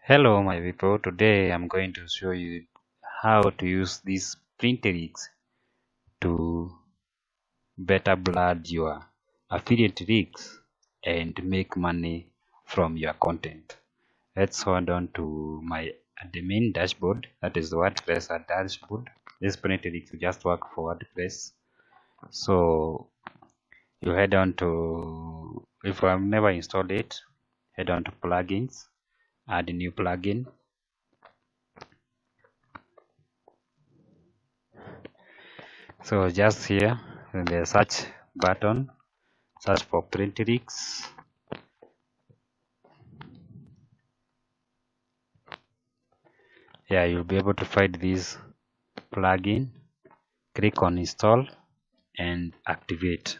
Hello my people, today I'm going to show you how to use these print rigs to better blood your affiliate rigs and make money from your content. Let's hold on to my admin dashboard, that is the WordPress dashboard. This print rigs just work for WordPress. So you head on to, if I've never installed it, head on to plugins, add a new plugin. So just here in the search button, search for print rigs. Yeah, you'll be able to find this plugin. Click on install and activate.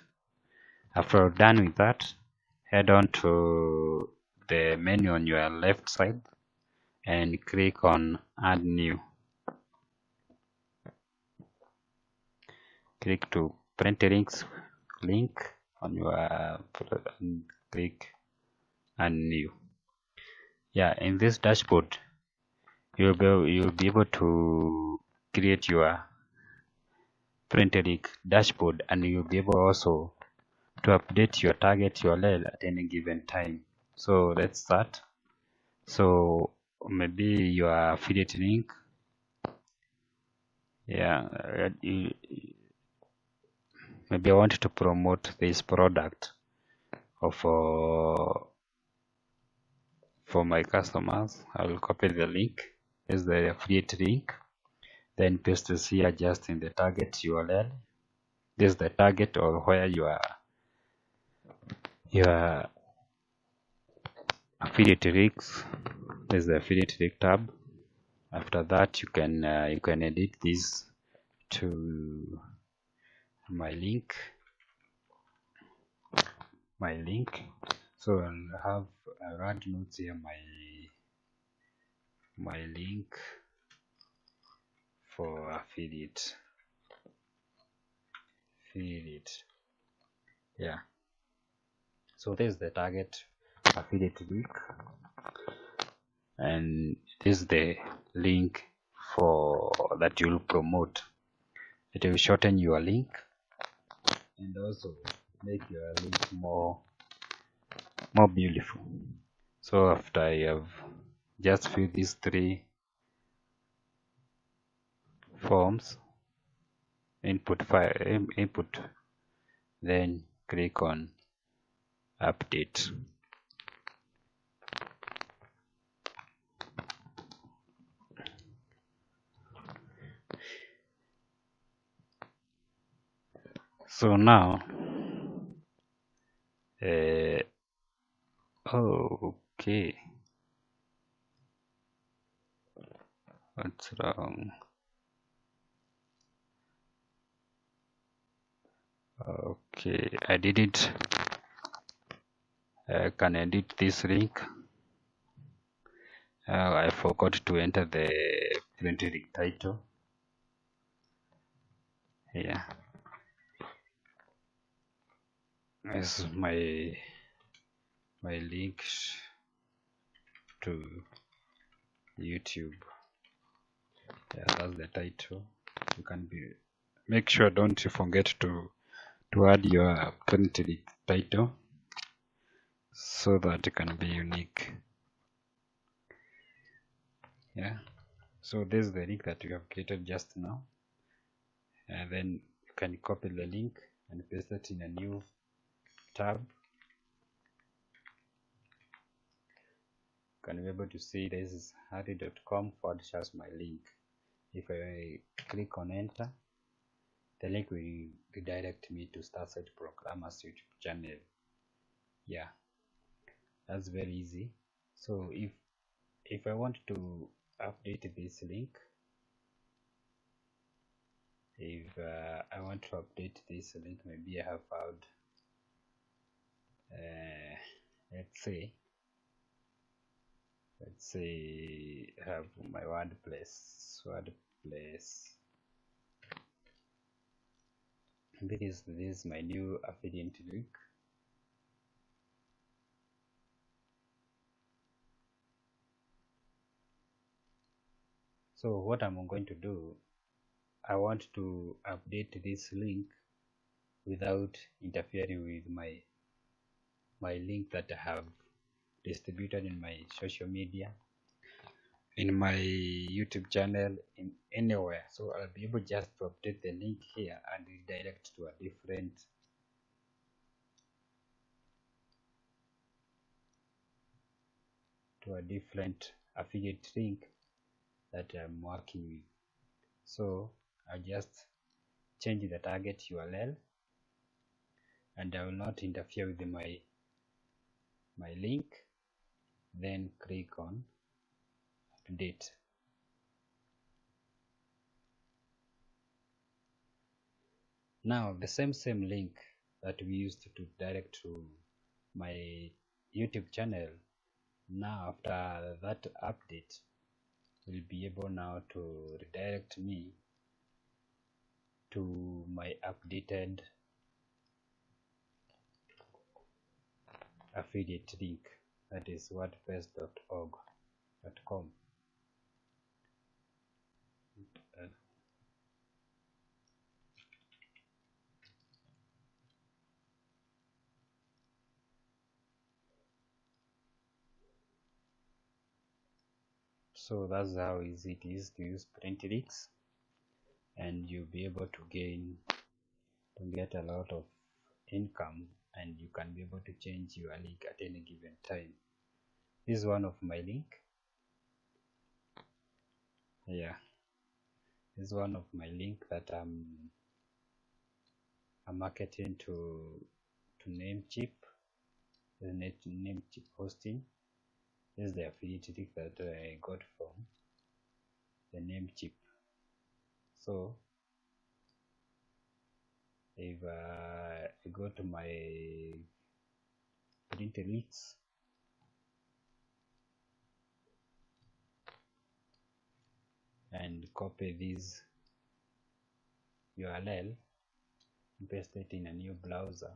After you're done with that, head on to the menu on your left side and click on add new. Click to print rigs link on your click add new. Yeah, in this dashboard you'll be able to create your print rig dashboard, and you'll be able also to update your target URL at any given time. So let's start. So maybe your affiliate link, yeah, maybe I want to promote this product of for my customers. I will copy the link. Is the affiliate link, then paste this here just in the target URL. This is the target or where your affiliate rigs. This is the affiliate rig tab. After that, you can edit this to my link. So I'll add notes here. My link for affiliate. Yeah. So this is the target affiliate link, and this is the link for that you'll promote. It will shorten your link and also make your link more beautiful. So after I have just filled these three forms, input file input, then click on update. So now okay, what's wrong? Okay, I did it. I can edit this link. I forgot to enter the print rig title. Yeah, this is my link to YouTube. Yeah, that's the title. You can make sure don't forget to add your print rig title so that it can be unique. Yeah, so this is the link that we have created just now, and then you can copy the link and paste it in a new tab. You can be able to see this is harry.com/my link. If I click on enter, the link will redirect me to Starsite Programmers YouTube channel. Yeah, that's very easy. So if I want to update this link, maybe I have found let's say I have my WordPress. This is my new affiliate link. So what I'm going to do, I want to update this link without interfering with my link that I have distributed in my social media, in my YouTube channel, in anywhere. So I'll be able just to update the link here and redirect to a different affiliate link that I'm working with. So I just change the target URL, and I will not interfere with my link. Then click on update. Now the same link that we used to direct to my YouTube channel, now after that update, will be able now to redirect me to my updated affiliate link, that is wordpress.org.com. So that's how easy it is to use Printlix, and you'll be able to get a lot of income, and you can be able to change your link at any given time. This is one of my link. Yeah, this is one of my link that I'm marketing to Namecheap, the Namecheap hosting. This is the affiliate link that I got from the Namecheap. So if I go to my Printlix, and copy this URL, paste it in a new browser,